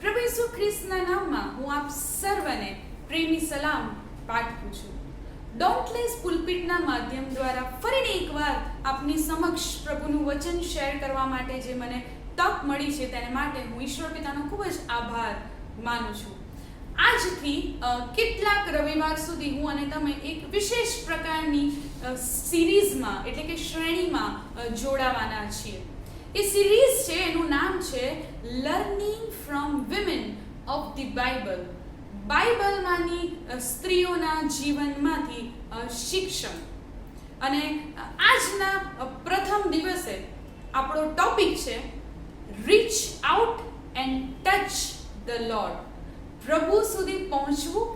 પ્રભુ ઈસુ ખ્રિસ્તના નામમાં હું આપ સર્વને પ્રેમી સલામ પાઠવું છું. ડોન્ટલેસ પુલપિટના માધ્યમ દ્વારા ફરીને એકવાર આપની સમક્ષ પ્રભુનું વચન શેર કરવા માટે જે મને તક મળી છે તેને માટે હું ઈશ્વર પિતાનો ખૂબ જ આભાર માનું છું. આજથી કેટલાક રવિવાર સુધી હું અને તમે એક વિશેષ પ્રકારની સિરીઝમાં એટલે કે શ્રેણીમાં જોડાવાના છીએ. એ સિરીઝ છે, એનું નામ છે learning from women of the Bible. બાઇબલમાંની સ્ત્રીઓના જીવનમાંથી શિક્ષણ. અને આજના પ્રથમ દિવસે આપણો ટોપિક છે rich out and touch the lord. પ્રભુ સુધી પહોંચવું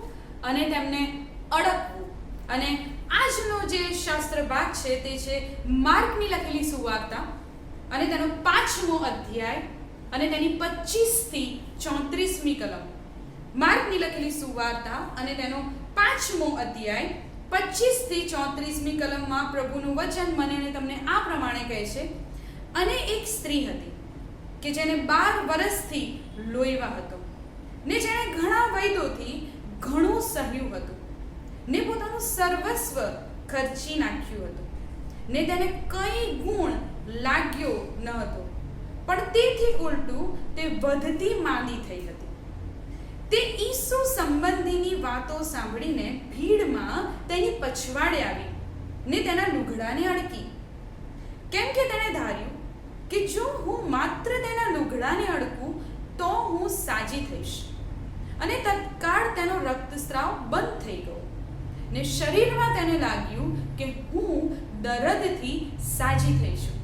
અને તેમને અડકવું. અને આજનો જે શાસ્ત્ર ભાગ છે તે છે માર્કની લખેલી સુવાર્તા અને તેનો 5મો અધ્યાય અને તેની 25 થી 34મી કલમ. માર્કની લખેલી સુવાર્તા અને તેનો 5મો અધ્યાય 25 થી 34મી કલમમાં પ્રભુનું વચન મને અને તમને આ પ્રમાણે કહે છે, અને એક સ્ત્રી હતી કે જેને 12 વર્ષથી લોહીવા હતો, ને જેણે ઘણા વૈદ્યોથી ઘણું સહ્યું હતું, ને પોતાનું સર્વસ્વ ખર્ચી નાખ્યું હતું, ને તેને કંઈ ગુણ લાગ્યો ન હતો, પણ તેથી ઉલટું તે વધતી માંદી થઈ હતી. તે ઈસુ સંબંધીની વાતો સાંભળીને ભીડમાં તેની પછવાડે આવી ને તેના લુગડાને અડકી, કેમ કે તેણે ધાર્યું કે જો હું માત્ર તેના લુગડાને અડકું તો હું સાજી થઈશ. અને તત્કાળ તેનો રક્તસ્રાવ બંધ થઈ ગયો ને શરીરમાં તેને લાગ્યું કે હું દર્દથી સાજી થઈ છું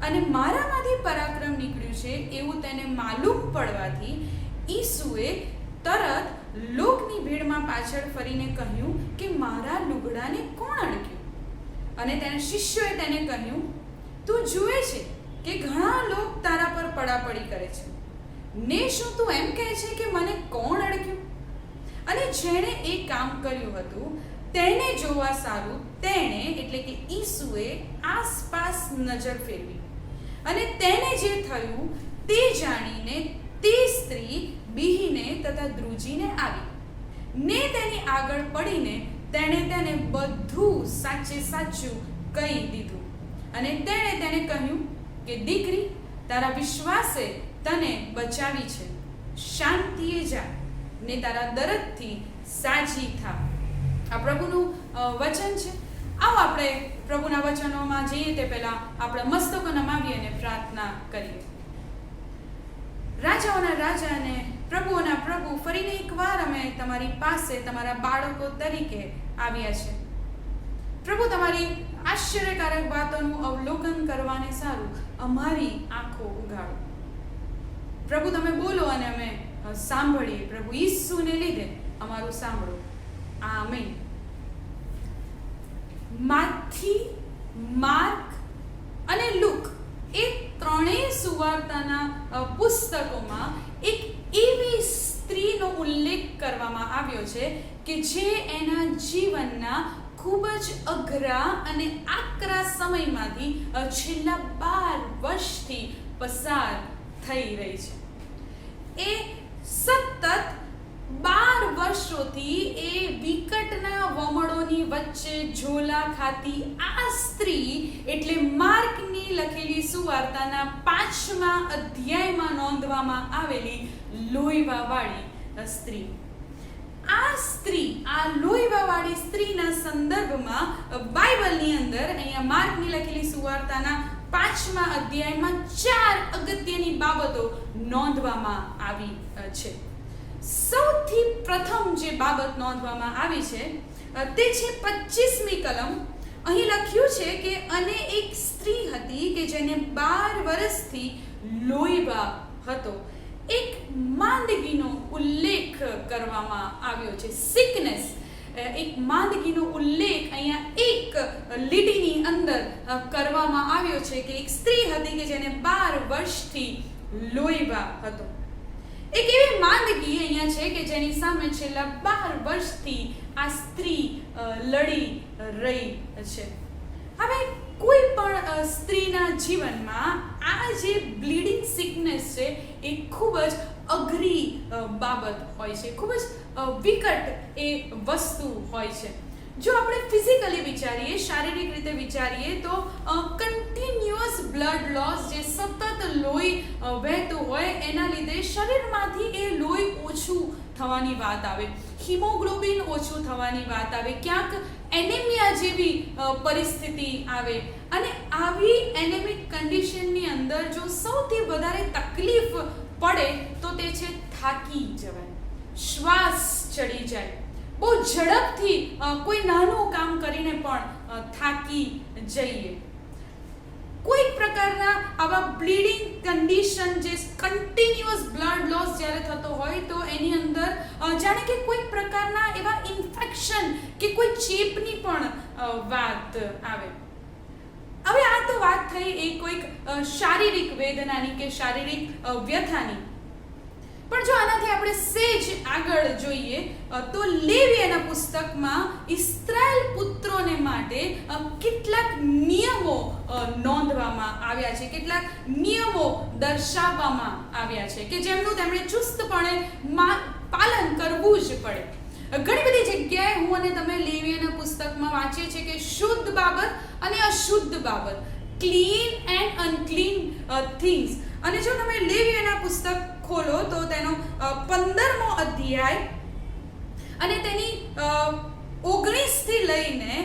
અને મારામાંથી પરાક્રમ નીકળ્યું છે એવું તેને માલુમ પડવાથી ઈસુએ તરત લોકની ભીડમાં પાછળ ફરીને કહ્યું કે મારા લુગડાને કોણ અડક્યું? અને તેના શિષ્યોએ તેને કહ્યું, તું જુએ છે કે ઘણા લોક તારા પર પડાપડી કરે છે, ને શું તું એમ કહે છે કે મને કોણ અડક્યું? અને જેણે એ કામ કર્યું હતું તેને જોવા સારું તેણે એટલે કે ઈસુએ આસપાસ નજર ફેરવી અને તેને જે થયું તે જાણીને તે સ્ત્રી બીહીને તથા ધ્રુજીને આવી ને તેની આગળ પડીને તેણે તેને બધું સાચે સાચું કહી દીધું. અને તેણે તેને કહ્યું કે દીકરી, તારા વિશ્વાસે તને બચાવી છે, શાંતિએ જા ને તારા દર્દથી સાજી થા. આ પ્રભુનું વચન છે. આવો આપણે પ્રભુના વચનોમાં જઈએ તે પહેલા આપણા મસ્તકો નમાવીએ અને પ્રાર્થના કરીએ. રાજાઓના રાજા અને પ્રભુઓના પ્રભુ, ફરીને એકવાર અમે તમારી પાસે તમારા બાળકો તરીકે આવ્યા છે. પ્રભુ, તમારી આશ્ચર્યકારક વાતોનું અવલોકન કરવાને સારું અમારી આંખો ઉઘાડો. પ્રભુ, તમે બોલો અને અમે સાંભળીએ. પ્રભુ ઈસુને લીધે અમારું સાંભળો. આમીન. માથી, માર્ક અને લુક એ ત્રણેય સુવાર્તાના પુસ્તકોમાં એક એવી સ્ત્રીનો ઉલ્લેખ કરવામાં આવ્યો છે કે જે એના જીવનના ખૂબ જ અઘરા અને આકરા સમયમાંથી છેલ્લા 12 વર્ષથી પસાર થઈ રહી છે. એ સતત 12 વર્ષોથી એ વિકટના વમળોની વચ્ચે ઝોલા ખાતી આ સ્ત્રી એટલે માર્કની લખેલી સુવાર્તાના 5મા અધ્યાયમાં નોંધવામાં આવેલી લોહીવાવાળી સ્ત્રી. આ સ્ત્રી, આ લોહીવાવાળી સ્ત્રીના સંદર્ભમાં બાઇબલની અંદર અહીંયા માર્કની લખેલી સુવાર્તાના 5મા અધ્યાયમાં 4 અગત્યની બાબતો નોંધવામાં આવી છે. સૌથી પ્રથમ જે બાબત નોંધવામાં આવી છે તે છે 25મી કલમ. અહીં લખ્યું છે કે અને એક સ્ત્રી હતી કે જેને 12 વર્ષથી લોહીવા હતો. એક માંદગીનો ઉલ્લેખ કરવામાં આવ્યો છે. સિકનેસ, એક માંદગીનો ઉલ્લેખ અહીંયા એક લીટીની અંદર કરવામાં આવ્યો છે કે એક સ્ત્રી હતી કે જેને 12 વર્ષથી લોહીવા હતો. એક એવી માંદગી અહીંયા છે કે જેની સામે છેલ્લા 12 વર્ષથી આ સ્ત્રી લડી રહી છે. હવે કોઈ પણ સ્ત્રીના જીવનમાં આ જે બ્લીડિંગ સિકનેસ છે એ ખૂબ જ અઘરી બાબત હોય છે, ખૂબ જ વિકટ એ વસ્તુ હોય છે. જો આપણે ફિઝિકલી વિચારીએ, શારીરિક રીતે વિચારીએ તો કન્ટિન્યુઅસ બ્લડ લોસ, જે સતત લોહી વહેતું હોય એના લીધે શરીરમાંથી એ લોહી ઓછું થવાની વાત આવે, હિમોગ્લોબિન ઓછું થવાની વાત આવે, ક્યાંક એનેમિયા જેવી પરિસ્થિતિ આવે. અને આવી એનેમિક કન્ડિશનની અંદર જો સૌથી વધારે તકલીફ પડે તો તે છે થાકી જવાય, શ્વાસ ચડી જાય, બહુ ઝડપથી કોઈ નાનું કામ કરીને પણ થાકી જઈએ. કોઈ પ્રકારના આવા બ્લીડિંગ કન્ડિશન, જે કન્ટિન્યુઅસ બ્લડ લોસ જ્યારે થતો હોય તો એની અંદર જાણે કે કોઈ પ્રકારના એવા ઇન્ફેક્શન કે કોઈ ચેપની પણ વાત આવે. હવે આ તો વાત થઈ એ કોઈક શારીરિક વેદનાની કે શારીરિક વ્યથાની. પણ જો આનાથી આપણે સેજ આગળ જોઈએ તો લેવીયના પુસ્તકમાં ઇસ્રાએલ પુત્રોને માટે કેટલાક નિયમો નોંધવામાં આવ્યા છે, કેટલાક નિયમો દર્શાવવામાં આવ્યા છે કે જેમનું તેમણે ચુસ્તપણે પાલન કરવું જ પડે. ઘણી બધી જગ્યાએ હું અને તમે લેવીયના પુસ્તકમાં વાંચીએ છીએ કે શુદ્ધ બાબત અને અશુદ્ધ બાબત, ક્લીન એન્ડ અનક્લીન થિંગ્સ. અને જો તમે લેવીયના પુસ્તક ખોલો તો તેનો 15મો અધ્યાય અને તેની 19 થી લઈને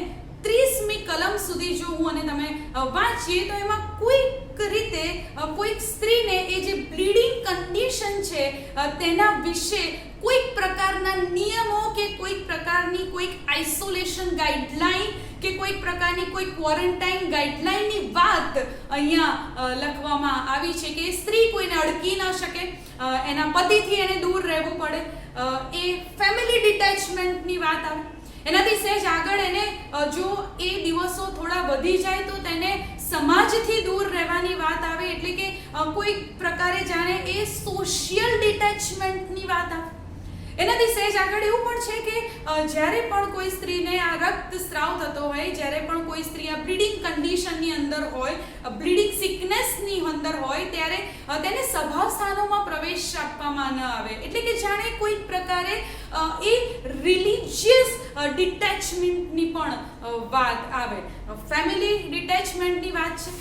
30મી કલમ સુધી જો હું અને તમે વાંચીએ તો એમાં કોઈક રીતે કોઈક સ્ત્રીને એ જે બ્લીડિંગ કન્ડિશન છે તેના વિશે કોઈક પ્રકારના નિયમો કે કોઈક પ્રકારની કોઈક આઇસોલેશન ગાઈડલાઈન કે કોઈક પ્રકારની કોઈ ક્વોરન્ટાઇન ગાઈડલાઈનની વાત અહીંયા લખવામાં આવી છે કે સ્ત્રી કોઈને અડકી ન શકે, એના પતિથી એને દૂર રહેવું પડે, એ ફેમિલી ડિટેચમેન્ટની વાત આવે. એનાથી સહેજ આગળ એને જો એ દિવસો થોડા વધી જાય તો તેને સમાજથી દૂર રહેવાની વાત આવે, એટલે કે કોઈ પ્રકારે જાણે એ સોશિયલ ડિટેચમેન્ટની વાત આવે. એનાથી સહેજ આગળ એવું પણ છે કે જ્યારે પણ કોઈ સ્ત્રીને આ રક્તસ્રાવ થતો હોય, જ્યારે પણ કોઈ સ્ત્રી આ બ્લીડિંગ કન્ડિશનની અંદર હોય, બ્લીડિંગ સિકનેસની અંદર હોય, ત્યારે તેને સભા સ્થાનોમાં પ્રવેશ આપવામાં ન આવે, એટલે કે જાણે કોઈક પ્રકારે એ રિલિજિયસ ડિટેચમેન્ટની પણ વાત આવે. ફેમિલી ડિટેચમેન્ટની વાત છે,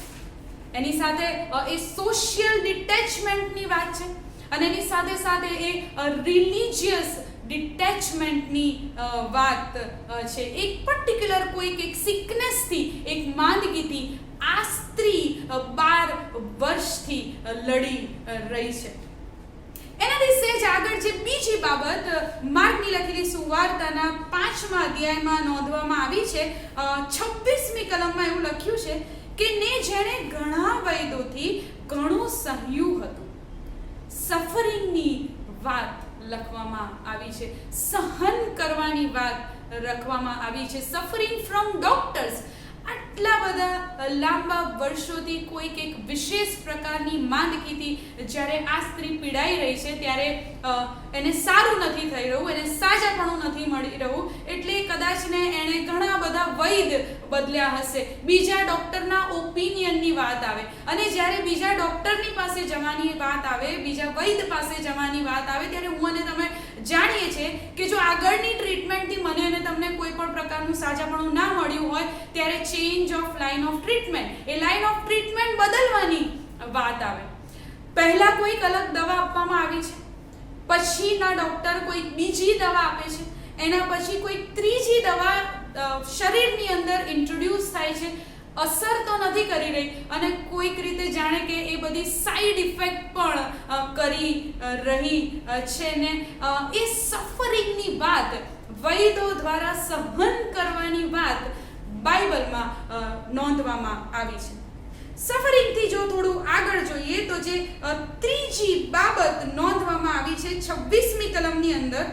એની સાથે એ સોશિયલ ડિટેચમેન્ટની વાત છે, અને એની સાથે સાથે એ રિલિજિયસ ડિટેચમેન્ટની વાત છે. એક પર્ટિક્યુલર કોઈક એક સિકનેસથી, એક માંદગીથી આ સ્ત્રી 12 વર્ષથી લડી રહી છે. એનાથી સહેજ આગળ જે બીજી બાબત માર્કની લખેલી સુવાર્તાના 5મા અધ્યાયમાં નોંધવામાં આવી છે, 26મી કલમમાં એવું લખ્યું છે કે ને જેણે ઘણા વૈદોથી ઘણું સહ્યું હતું. સફરિંગની વાત લખવામાં આવી છે, સહન કરવાની વાત લખવામાં આવી છે. Suffering from doctors. આટલા બધા લાંબા વર્ષોથી કોઈક એક વિશેષ પ્રકારની માંદગીથી જ્યારે આ સ્ત્રી પીડાઈ રહી છે ત્યારે એને સારું નથી થઈ રહ્યું, એને સાજાપણું નથી મળી રહ્યું, એટલે કદાચ ને એણે ઘણા બધા વૈદ બદલ્યા હશે, બીજા ડૉક્ટરના ઓપિનિયનની વાત આવે. અને જ્યારે બીજા ડૉક્ટરની પાસે જવાની વાત આવે, બીજા વૈદ પાસે જવાની વાત આવે, ત્યારે હું અને તમે જાણીએ છીએ કે જો આગળની ટ્રીટમેન્ટથી મને અને તમને કોઈ પણ પ્રકારનું સાજાપણું ના મળ્યું હોય ત્યારે change of line of treatment, A line of treatment બદલવાની વાત આવે. પહેલા કોઈક અલગ દવા આપવામાં આવી છે, પછીના ડૉક્ટર કોઈક બીજી દવા આપે છે, એના પછી કોઈક ત્રીજી દવા શરીરની અંદર ઇન્ટ્રોડ્યુસ થાય છે, અસર તો નથી કરી રહી અને કોઈક રીતે જાણે કે એ બધી સાઈડ ઇફેક્ટ પણ કરી રહી છે. ને એ સફરિંગની વાત, વૈદો દ્વારા સહન કરવાની વાત બાઇબલમાં નોંધવામાં આવી છે. સફરિંગથી જો થોડું આગળ જોઈએ તો જે ત્રીજી બાબત નોંધવામાં આવી છે 26મી કલમની અંદર,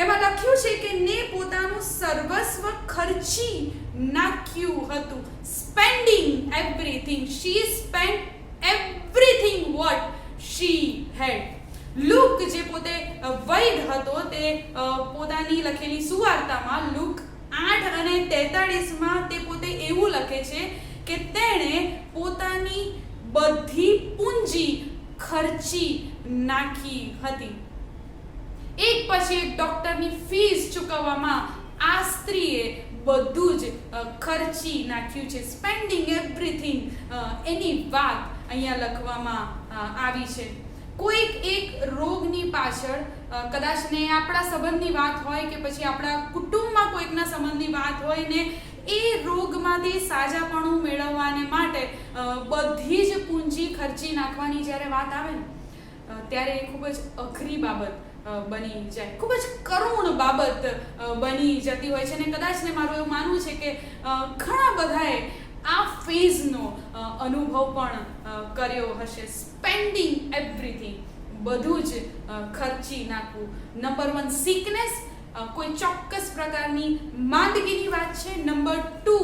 એમાં લખ્યું છે કે ને પોતાનું સર્વસ્વ ખર્ચી નાખ્યું હતું. Spending everything, she spend everything what she had. Luke જે પોતે વૈદ હતો તે પોતાની લખેલી સુવાર્તામાં લુક 8 અને 43માં તે પોતે એવું લખે છે કે તેણે પોતાની બધી પૂંજી ખર્ચી નાખી હતી. એક પછી એક ડોક્ટરની ફીસ ચૂકવવામાં આ સ્ત્રીએ બધું જ ખર્ચી નાખ્યું છે. સ્પેન્ડિંગ એવરીથિંગ એની વાત અહીંયા લખવામાં આવી છે. કોઈક એક રોગની પાછળ કદાચ ને આપણા સંબંધની વાત હોય કે પછી આપણા કુટુંબમાં કોઈકના સંબંધની વાત હોય ને એ રોગમાંથી સાજાપણું મેળવવાને માટે બધી જ પૂંજી ખર્ચી નાખવાની જ્યારે વાત આવે ને ત્યારે એ ખૂબ જ અઘરી બાબત બની જાય, ખૂબ જ કરુણ બાબત બની જતી હોય છે. ને કદાચ ને મારું એવું માનવું છે કે ઘણા બધાએ આ ફેઝનો અનુભવ પણ કર્યો હશે. સ્પેન્ડિંગ એવરીથિંગ, બધું જ ખર્ચી નાખવું. નંબર 1 સિકનેસ, કોઈ ચોક્કસ પ્રકારની માંદગીની વાત છે. નંબર 2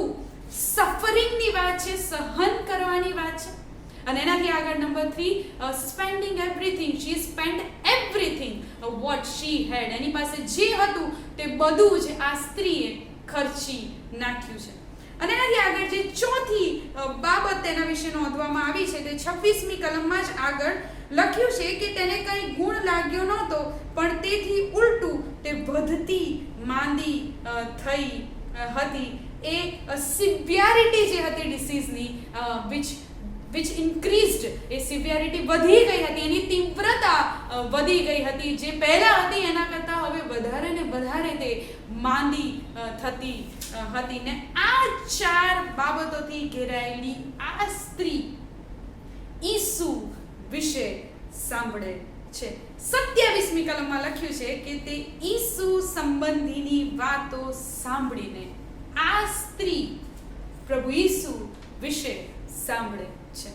સફરિંગની વાત છે, સહન કરવાની વાત છે. અને એનાથી આગળ number 3 spending everything. She spend everything what she had. એની પાસે જે હતું તે બધું જ આ સ્ત્રીએ ખર્ચી નાખ્યું છે. અને એનાથી આગળ જે ચોથી બાબત તેના વિશે નોંધવામાં આવી છે તે 26મી કલમમાં જ આગળ લખ્યું છે કે તેને કંઈ ગુણ લાગ્યો નહોતો, પણ તેથી ઉલટું તે વધતી માંદી થઈ હતી. એ સિવિયરિટી જે હતી ડિસીઝની which increased, એ સિવિયરિટી વધી ગઈ હતી, એની તીવ્રતા વધી ગઈ હતી. જે પહેલા હતી એના કરતાં હવે વધારે ને વધારે તે માંદી થતી હતી. ને આ 4 બાબતોથી ઘેરાયેલી આ સ્ત્રી ઈસુ વિશે સાંભળે છે. 27મી કલમમાં લખ્યું છે કે તે ઈસુ સંબંધીની વાતો સાંભળીને આ સ્ત્રી પ્રભુ ઈસુ વિશે સાંભળે છે.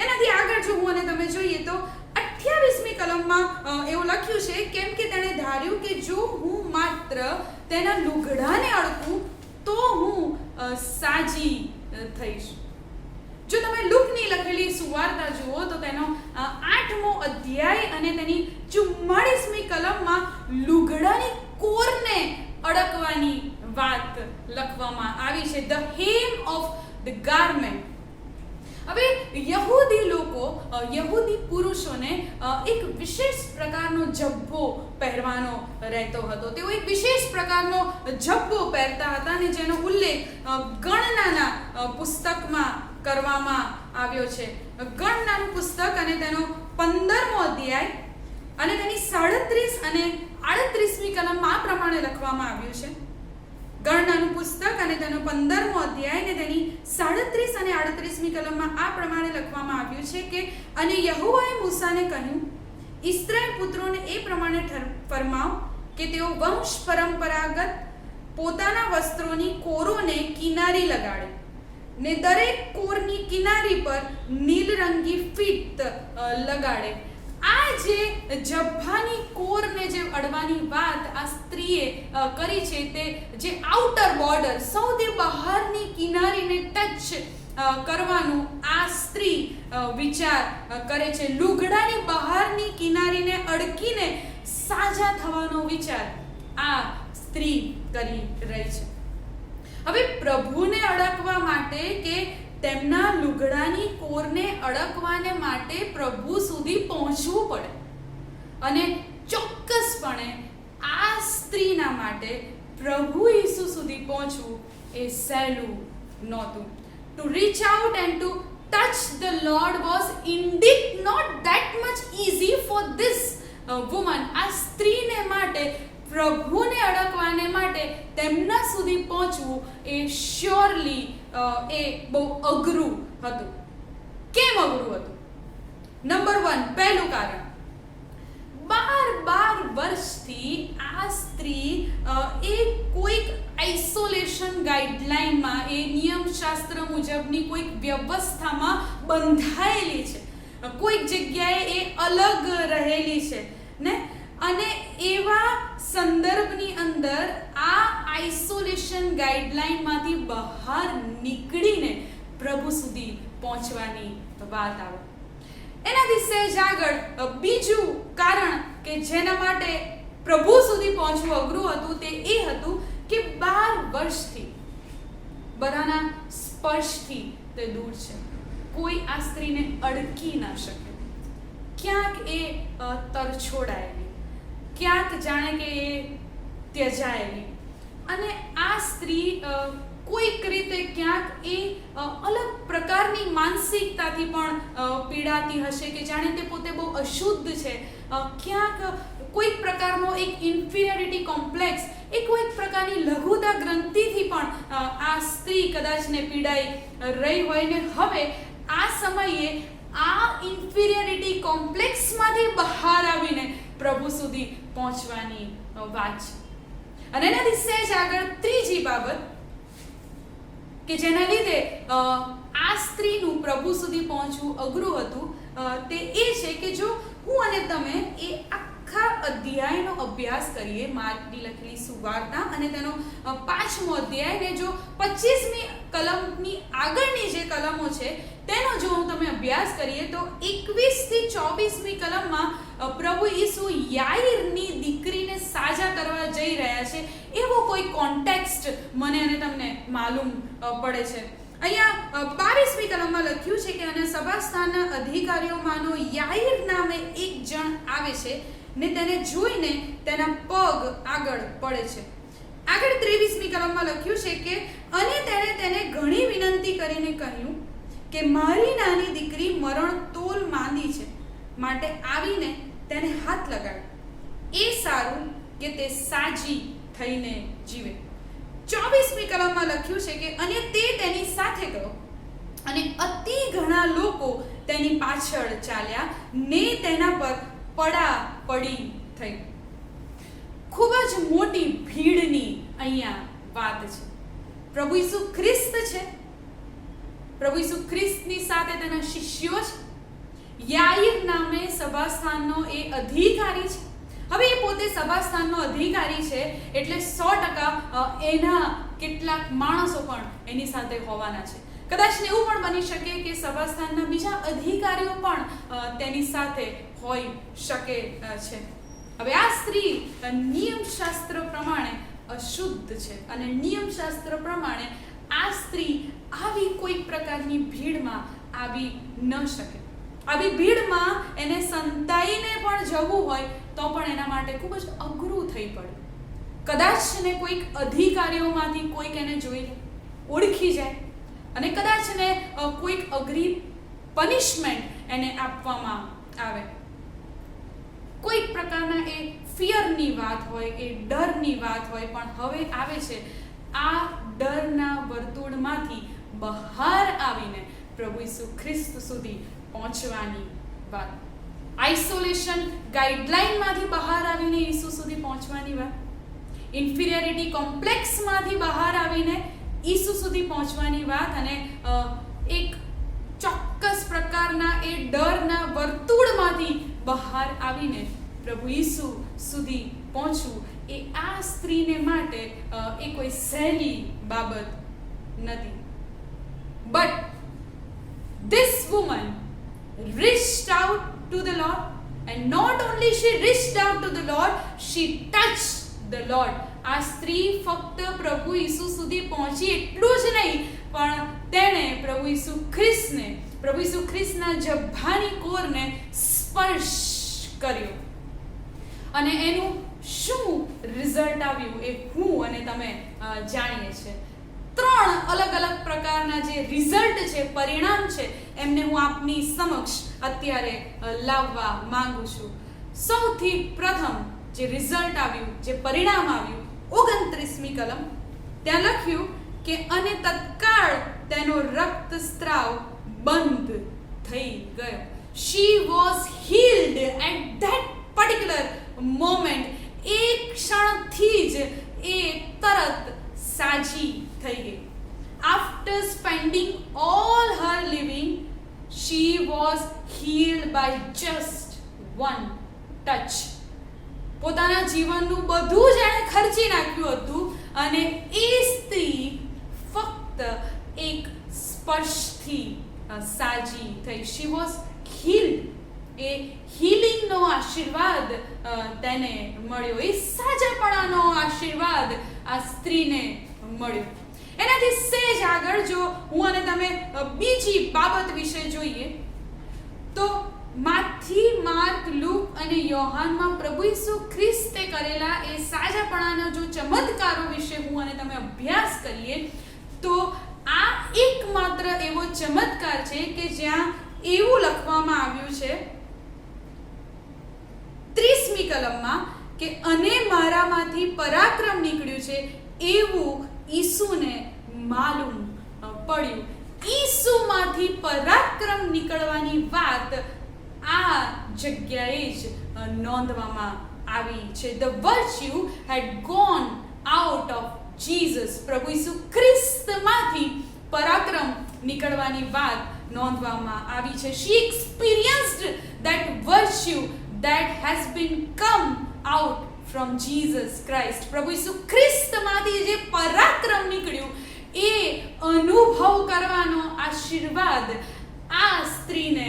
એનાથી આગળ જો હું અને તમે જોઈએ તો 28મી કલમમાં એવું લખ્યું છે કેમ કે તેણે ધાર્યું કે જો હું માત્ર તેના લુગડાને અડકું તો હું સાજી થઈશ. જો તમે લુકની લખેલી સુવાર્તા જુઓ તો તેનો 8મો અધ્યાય અને તેની 44મી કલમમાં લુગડાની કોરને અડકવાની વાત લખવામાં આવી છે. The heme of the garment. હવે યહૂદી લોકો, યહૂદી પુરુષોને એક વિશેષ પ્રકારનો જબ્બો પહેરવાનો રહેતો હતો. તેઓ એક વિશેષ પ્રકારનો જબ્બો પહેરતા હતા અને જેનો ઉલ્લેખ ગણનાના પુસ્તકમાં કરવામાં આવ્યો છે. ગણનાનું પુસ્તક અને તેનો 15મો અધ્યાય અને તેની 37 અને 38મી કલમમાં આ પ્રમાણે લખવામાં આવ્યું છે. ગણનાનું પુસ્તક અને તેનો 15મો અધ્યાય અને તેની 37 અને 38મી કલમમાં આ પ્રમાણે લખવામાં આવ્યું છે કે અને યહોવાએ મૂસાને કહ્યું, ઇસ્રાએલ પુત્રોને એ પ્રમાણે ફરમાવ કે તેઓ વંશ પરંપરાગત પોતાના વસ્ત્રોની કોરોને કિનારી લગાડે ને દરેક કોરની કિનારી પર નીલરંગી ફીત લગાડે. આ જે જબ્ભાની કોરને જે અડવાની વાત આ સ્ત્રીએ કરી છે, તે જે આઉટર બોર્ડર, સૌથી બહારની કિનારીને ટચ કરવાનું આ સ્ત્રી વિચાર કરે છે. લુગડાની બહારની કિનારીને અડકીને સાજા થવાનો વિચાર આ સ્ત્રી કરી રહી છે. હવે પ્રભુને અડકવા માટે કે તેમના લુગડાની કોરને અડકવાને માટે પ્રભુ સુધી પહોંચવું પડે. અને ચોક્કસપણે આ સ્ત્રીના માટે પ્રભુ ઈસુ સુધી પહોંચવું એ સહેલું નહોતું. To reach out and to touch the Lord was indeed not that much easy for this woman. આ સ્ત્રીને માટે પ્રભુને અડકવાને માટે તેમના સુધી પહોંચવું એ શ્યોરલી એ બહુ અઘરું હતું. કેમ અઘરું હતું? નંબર 1, પહેલું કારણ, 12 વર્ષથી આ સ્ત્રી એ કોઈક આઇસોલેશન ગાઈડલાઇનમાં, એ નિયમશાસ્ત્ર મુજબની કોઈક વ્યવસ્થામાં બંધાયેલી છે. કોઈક જગ્યાએ એ અલગ રહેલી છે ને. અને એવા સંદર્ભની અંદર આ આઇસોલેશન ગાઈડલાઇનમાંથી બહાર નીકળીને પ્રભુ સુધી પહોંચવાની વાત આવે. એનાથી સહેજ આગળ બીજું કારણ કે જેના માટે પ્રભુ સુધી પહોંચવું અઘરું હતું તે એ હતું કે 12 વર્ષથી બધાના સ્પર્શથી તે દૂર છે. કોઈ આ સ્ત્રીને અડકી ના શકે. ક્યાંક એ તરછોડાયેલી, ક્યાંક જાણે કે એ ત્યજાયેલી, અને આ સ્ત્રી કોઈક રીતે ક્યાંક એ અલગ પ્રકારની માનસિકતાથી પણ પીડાતી હશે કે જાણે તે પોતે બહુ અશુદ્ધ છે. ક્યાંક કોઈક પ્રકારનો એક ઇન્ફિરિયરિટી કોમ્પ્લેક્સ, કોઈક પ્રકારની લઘુતા ગ્રંથિથી પણ આ સ્ત્રી કદાચને પીડાઈ રહી હોય ને હવે આ સમયે આ ઇન્ફિરિયરિટી કોમ્પ્લેક્સમાંથી બહાર આવીને પ્રભુ સુધી પહોંચવાની વાત છે. અને એનાથી સહેજ આગળ ત્રીજી બાબત કે જેના લીધે આ સ્ત્રીનું પ્રભુ સુધી પહોંચવું અઘરું હતું તે એ છે કે જો હું અને તમે એ આખા અધ્યાયનો અભ્યાસ કરીએ, માર્કની લખેલી સુવાર્તા અને તેનો 5મો અધ્યાય ને જો 25મી કલમની આગળની જે કલમો છે તેનો જો તમે અભ્યાસ કરીએ તો 21 થી 24મી કલમમાં પ્રભુ ઈસુ યાઈરની દીકરીને સાજા કરવા જઈ રહ્યા છે એવો કોઈ કોન્ટેક્સ્ટ મને અને તમને માલુમ પડે છે. અહીંયા 22મી કલમમાં લખ્યું છે કે અને સભાસ્થાનના અધિકારીઓમાંનો યાઈર નામે એક જણ આવે છે ને તેને જોઈને તેના પગ આગળ પડે છે. આગળ 23મી કલમમાં લખ્યું છે કે અને તેણે તેને ઘણી વિનંતી કરીને કહ્યું કે મારી નાની દીકરી મરણ તોલ માંદી છે, માટે આવીને તેને હાથ લગાડ, એ સારું કે તે સાજી થઈને જીવે. 24મી કલમમાં લખ્યું છે કે અને તે તેની સાથે ગયો અને અતિ ઘણા લોકો તેની પાછળ ચાલ્યા ને તેના પર પડાપડી થઈ. ખૂબ જ મોટી ભીડની અહીંયા વાત છે. પ્રભુ ઈસુ ખ્રિસ્ત છે, પ્રભુ ઈસુ ખ્રિસ્તની સાથે તેના શિષ્યો છે. યાઈર નામે સભાસ્થાનનો એ અધિકારી છે. હવે એ પોતે સભાસ્થાનનો અધિકારી છે એટલે 100% એના કેટલાક માણસો પણ એની સાથે હોવાના છે. કદાચ એવું પણ બની શકે કે સભાસ્થાનના બીજા અધિકારીઓ પણ તેની સાથે હોઈ શકે છે. હવે આ સ્ત્રી નિયમશાસ્ત્ર પ્રમાણે અશુદ્ધ છે અને નિયમશાસ્ત્ર પ્રમાણે આ સ્ત્રી આવી કોઈ પ્રકારની ભીડમાં આવી ન શકે. આવી ભીડમાં એને સંતાઈને પણ જવું હોય તો પણ એના માટે ખૂબ જ અઘરું થઈ પડે. કદાચ ને કોઈક અધિકારીઓમાંથી કોઈક એને જોઈ ઓળખી જાય અને કદાચ ને કોઈક અઘરી પનિશમેન્ટ એને આપવામાં આવે. કોઈક પ્રકારના એ ફિયરની વાત હોય, એ ડરની વાત હોય, પણ હવે આવે છે આ ડરના વર્તુળમાંથી બહાર આવીને પ્રભુ ઈસુ ખ્રિસ્ત સુધી પહોંચવાની વાત. આઇસોલેશન ગાઈડલાઇનમાંથી બહાર આવીને ઈસુ સુધી પહોંચવાની વાત. ઇન્ફિરિયરિટી કોમ્પ્લેક્સમાંથી બહાર આવીને ઈસુ સુધી પહોંચવાની વાત અને એક ચોક્કસ પ્રકારના એ ડરના વર્તુળમાંથી બહાર આવીને પ્રભુ ઈસુ સુધી પહોંચવું એ આ સ્ત્રીને માટે એ કોઈ સહેલી બાબત નથી. But this woman reached out to the Lord, and not only she reached out to the Lord, she touched the Lord. આ સ્ત્રી ફક્ત પ્રભુ ઈસુ સુધી પહોંચી એટલું જ નહીં, પણ તેણે પ્રભુ ઈસુ ખ્રિસ્તના જબ્ભાની કોરને સ્પર્શ કર્યો. અને એનું શું રિઝલ્ટ આવ્યું એ હું અને તમે જાણીએ છીએ. 3 અલગ અલગ પ્રકારના જે રિઝલ્ટ છે, પરિણામ છે, એમને હું આપની સમક્ષ અત્યારે લાવવા માંગુ છું. સૌથી પ્રથમ જે રિઝલ્ટ આવ્યું, જે પરિણામ આવ્યું, 29મી કલમ ત્યાં લખ્યું કે અને તત્કાળ તેનો રક્તસ્રાવ બંધ થઈ ગયો. She was healed at that particular moment. એક ક્ષણથી જ એ તરત સાજી થઈ ગઈ. After spending all her living, she was healed by just one touch. પોતાના જીવનનું બધું જ એણે ખર્ચી નાખ્યું હતું અને એ સ્ત્રી ફક્ત એક સ્પર્શથી સાજી થઈ. She was healed. એ હીલિંગનો આશીર્વાદ તેને મળ્યો, એ સાજાપણાનો આશીર્વાદ આ સ્ત્રીને મળ્યો. એનાથી સહેજ આગળ જો હું અને તમે બીજી બાબત વિશે જોઈએ તો માથી, માર્ક, લૂક અને યોહાનમાં પ્રભુ ઈસુ ખ્રિસ્તે કરેલા એ સાજાપણાના જો ચમત્કારો વિશે હું અને તમે અભ્યાસ કરીએ તો આ એકમાત્ર એવો ચમત્કાર છે કે જ્યાં એવું લખવામાં આવ્યું છે 30મી કલમમાં કે અને મારામાંથી પરાક્રમ નીકળ્યું છે એવું ઈસુને માલુમ પડ્યું. ઈસુમાંથી પરાક્રમ નીકળવાની વાત આ જગ્યાએ જ નોંધવામાં આવી છે. The virtue had gone out of Jesus. પ્રભુ ઈસુ ખ્રિસ્તમાંથી પરાક્રમ નીકળવાની વાત નોંધવામાં આવી છે. She experienced that virtue that has been come out from Jesus Christ. પ્રભુ ઈસુ ખ્રિસ્તમાંથી જે પરાક્રમ નીકળ્યું એ અનુભવ કરવાનો આશીર્વાદ આ સ્ત્રીને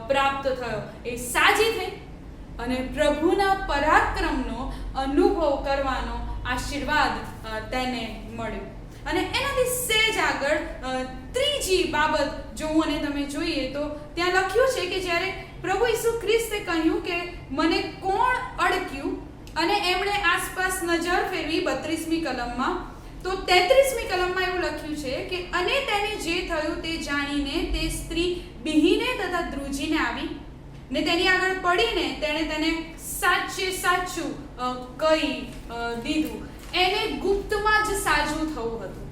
પ્રાપ્ત થયો. એ સાજી થઈ અને પ્રભુના પરાક્રમનો અનુભવ કરવાનો આશીર્વાદ તેને મળ્યો. અને એનાથી સહેજ આગળ ત્રીજી બાબત જો હું અને તમે જોઈએ તો ત્યાં લખ્યું છે કે જ્યારે પ્રભુ ઈસુ ખ્રિસ્તે કહ્યું કે મને કોણ અડક્યું અને એમણે આસપાસ નજર ફેરવી 32મી કલમમાં, તો 33મી કલમમાં એવું લખ્યું છે કે અને તેને જે થયું તે જાણીને તે સ્ત્રી બિહીને તથા ધ્રુજીને આવી ને તેની આગળ પડીને તેણે તેને સાચે સાચું કહી દીધું. એને ગુપ્તમાં જ સાજું થવું હતું,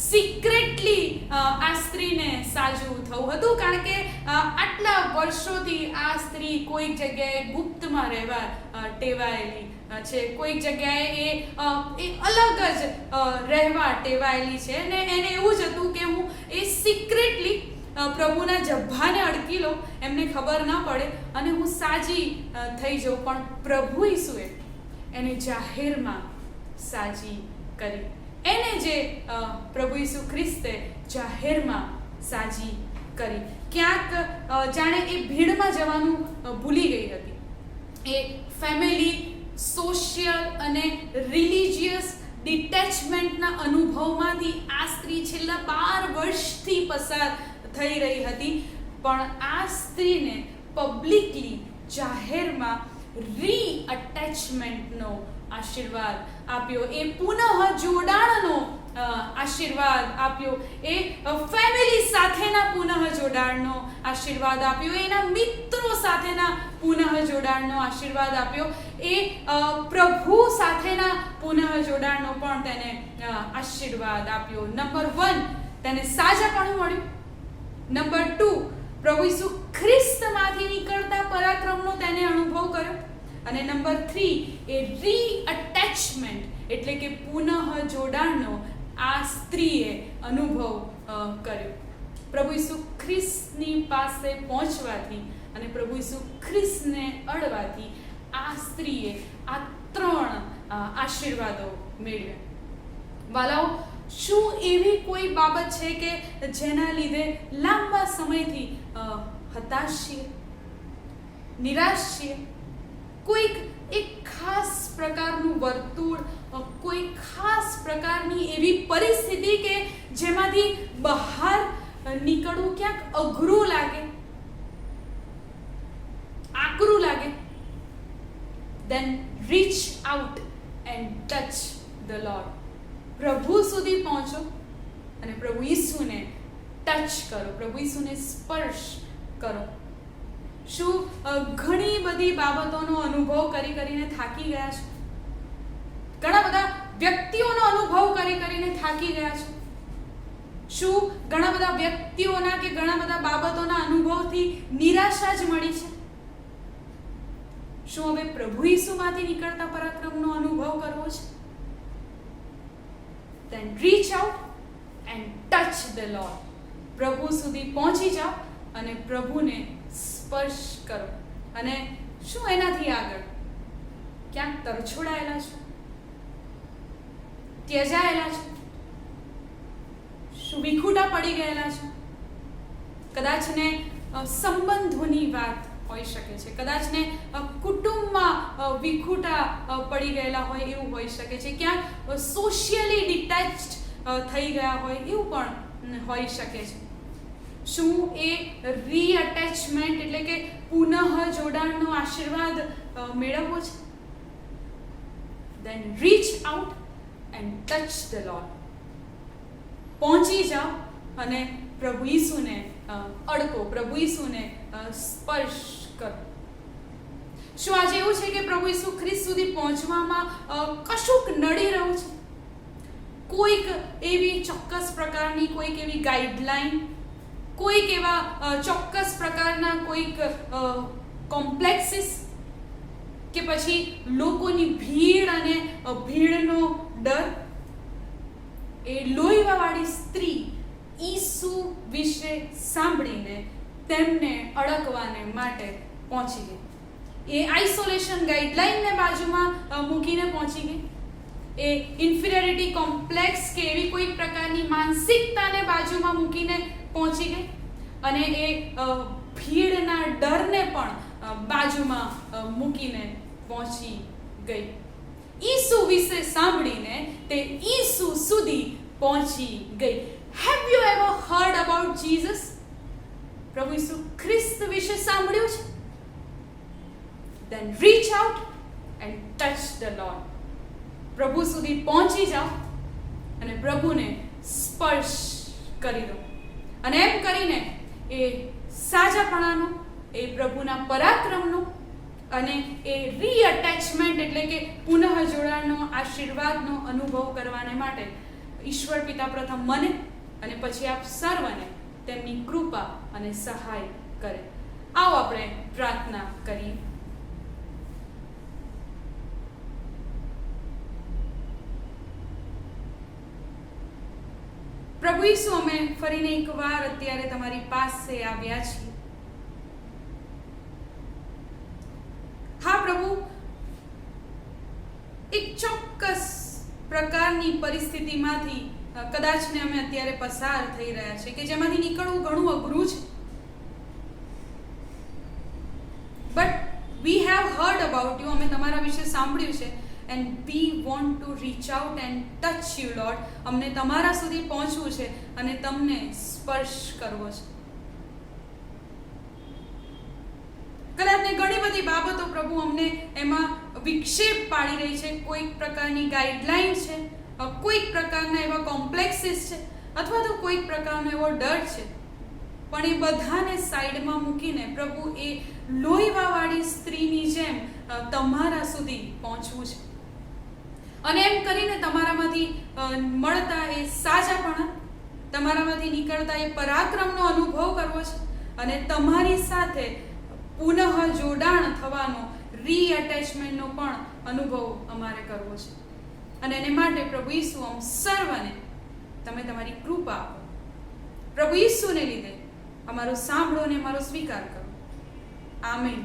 સિક્રેટલી આ સ્ત્રીને સાજું થવું હતું, કારણ કે આટલા વર્ષોથી આ સ્ત્રી કોઈક જગ્યાએ ગુપ્તમાં રહેવા ટેવાયેલી છે, કોઈક જગ્યાએ એ અલગ જ રહેવા ટેવાયેલી છે ને એને એવું જ હતું કે હું એ સિક્રેટલી પ્રભુના જબ્ભાને અડકી લો, એમને ખબર ન પડે અને હું સાજી થઈ જાઉં. પણ પ્રભુ ઈસુએ એને જાહેરમાં સાજી કરી. એને જે પ્રભુ ઈસુ ખ્રિસ્તે જાહેરમાં સાજી કરી. ક્યાંક જાણે એ ભીડમાં જવાનું ભૂલી ગઈ હતી. એ ફેમિલી, સોશિયલ અને રિલિજિયસ ડિટેચમેન્ટના અનુભવમાંથી આ સ્ત્રી છેલ્લા 12 વર્ષથી પસાર થઈ રહી હતી. પણ આ સ્ત્રીને પબ્લિકલી જાહેરમાં રીઅટેચમેન્ટનો આશીર્વાદ આપ્યો, એ પુનઃ જોડાણનો આશીર્વાદ આપ્યો, એ ફેમિલી સાથેના પુનઃ જોડાણનો આશીર્વાદ આપ્યો, એના મિત્રો સાથેના પુનઃ જોડાણનો આશીર્વાદ આપ્યો, એ પ્રભુ સાથેના પુનઃ જોડાણનો પણ તેને આશીર્વાદ આપ્યો. નંબર 1 તેને સાજાપણું મળ્યું. નંબર 2 પ્રભુ ઈસુ ખ્રિસ્તમાંથી નીકળતા પરાક્રમનો તેને અનુભવ કર્યો. અને નંબર 3 એ રીઅટેચમેન્ટ એટલે કે પુનઃ જોડાણનો આ સ્ત્રીએ અનુભવ કર્યો. પ્રભુ ઈસુ ખ્રિસ્તની પાસે પહોંચવાથી અને પ્રભુ ઈસુ ખ્રિસ્તને અડવાથી આ સ્ત્રીએ આ 3 આશીર્વાદો મેળવ્યા. વાલાઓ, શું એવી કોઈ બાબત છે કે જેના લીધે લાંબા સમયથી હતાશ છીએ, નિરાશ છીએ? કોઈક એક ખાસ પ્રકારનું વર્તુળ, કોઈ ખાસ પ્રકારની એવી પરિસ્થિતિ કે જેમાંથી બહાર નીકળવું ક્યાંક અઘરું લાગે, આકરું લાગે? Then reach out and touch the Lord. પ્રભુ સુધી પહોંચો અને પ્રભુ ઈસુને ટચ કરો, પ્રભુ ઈસુને સ્પર્શ કરો. શું ઘણી બધી બાબતોનો અનુભવ કરીને થાકી ગયા છો? ઘણા બધા વ્યક્તિઓનો અનુભવ કરીને થાકી ગયા છો? શું ઘણા બધા વ્યક્તિઓના કે ઘણા બધા બાબતોના અનુભવથી નિરાશા જ મળી છે? શું હવે પ્રભુ ઈસુમાંથી નીકળતા પરાક્રમનો અનુભવ કરવો છે? Then reach out and touch the Lord. પ્રભુ સુધી પહોંચી જાઓ અને પ્રભુને સ્પર્શ કરો. અને શું એનાથી આગળ ક્યાંક તરછોડાયેલા છો, ત્યજાયેલા છો, શું વિખૂટા પડી ગયેલા છો? કદાચ ને સંબંધોની વાત હોઈ શકે છે, કદાચ ને કુટુંબમાં વિખૂટા પડી ગયેલા હોય એવું હોઈ શકે છે, ક્યાંક સોશિયલી ડિટેચ્ડ થઈ ગયા હોય, એવું પણ હોઈ શકે છે. શું એ રીઅટેચમેન્ટ એટલે કે પુનઃ જોડાણનો આશીર્વાદ મેળવવો છે? Then reach out and touch the Lord. પહોંચી જાઓ અને પ્રભુ ઈસુને અડકો, પ્રભુ ઈસુને સ્પર્શ કરો. શું આજે એવું છે કે પ્રભુ ઈસુ ખ્રિસ્ત સુધી પહોંચવામાં કશુંક નડી રહ્યું છે? કોઈક એવી ચોક્કસ પ્રકારની કોઈક એવી ગાઈડલાઈન, કોઈક એવા ચોક્કસ પ્રકારના કોઈક કોમ્પ્લેક્સિસ, કે પછી લોકોની ભીડ અને ભીડનો ડર? એ લોહીવાળી સ્ત્રી ઈસુ વિશે સાંભળીને તેમને અડકવાને માટે પહોંચી ગઈ. એ આઇસોલેશન ગાઈડલાઈનને બાજુમાં મૂકીને પહોંચી ગઈ. એ ઇન્ફિરિયોરિટી કોમ્પ્લેક્સ કે એવી કોઈ પ્રકારની માનસિકતાને બાજુમાં મૂકીને પહોંચી ગઈ અને એ ભીડના ડરને પણ બાજુમાં મૂકીને પહોંચી ગઈ. ઈસુ વિશે સાંભળીને તે ઈસુ સુધી પહોંચી ગઈ. Have you ever heard about Jesus? પ્રભુ ઈસુ ખ્રિસ્ત વિશે સાંભળ્યું છે? Then reach out and touch the Lord. પ્રભુ સુધી પહોંચી જાઓ અને પ્રભુને સ્પર્શ કરી દો. અને એમ કરીને એ સાજાપણાનો, એ પ્રભુના પરાક્રમનો અને એ રીઅટેચમેન્ટ એટલે કે પુનઃ જોડાણનો આશીર્વાદનો અનુભવ કરવાને માટે ઈશ્વર પિતા પ્રથમ મને અને પછી આપ સર્વને તેમની કૃપા અને સહાય કરે. આવો આપણે પ્રાર્થના કરીએ. પ્રભુ ઈસુ, અમે ફરીને એકવાર અત્યારે તમારી પાસે આવ્યા છીએ. હા પ્રભુ, એક ચોક્કસ પ્રકારની પરિસ્થિતિમાંથી કદાચને અમે અત્યારે પસાર થઈ રહ્યા છે કે જેમાંથી નીકળવું ઘણું અઘરું છે. But we have heard about you. અમે તમારા વિશે સાંભળ્યું છે. And we want to reach out and touch you lord. અમને તમારા સુધી પહોંચવું છે અને તમને સ્પર્શ કરવો છે. કદાચ ઘણી બધી બાબતો પ્રભુ અમને એમાં વિક્ષેપ પાડી રહી છે. કોઈક પ્રકારની ગાઈડલાઈન છે, કોઈક પ્રકારના એવા કોમ્પ્લેક્સિસ છે, અથવા તો કોઈક પ્રકારનો એવો ડર છે. પણ એ બધાને સાઈડમાં મૂકીને પ્રભુ એ લોહીવાળી સ્ત્રીની જેમ તમારા સુધી પહોંચવું છે અને એમ કરીને તમારામાંથી મળતા એ સાજાપણા, તમારામાંથી નીકળતા એ પરાક્રમનો અનુભવ કરવો છે અને તમારી સાથે પુનઃ જોડાણ થવાનો, રીઅટેચમેન્ટનો પણ અનુભવ અમારે કરવો છે. અને એને માટે પ્રભુ ઈસુ આમ સર્વને તમે તમારી કૃપા આપો. પ્રભુ ઈસુને લીધે અમારો સાંભળો અને અમારો સ્વીકાર કરો. આમેન.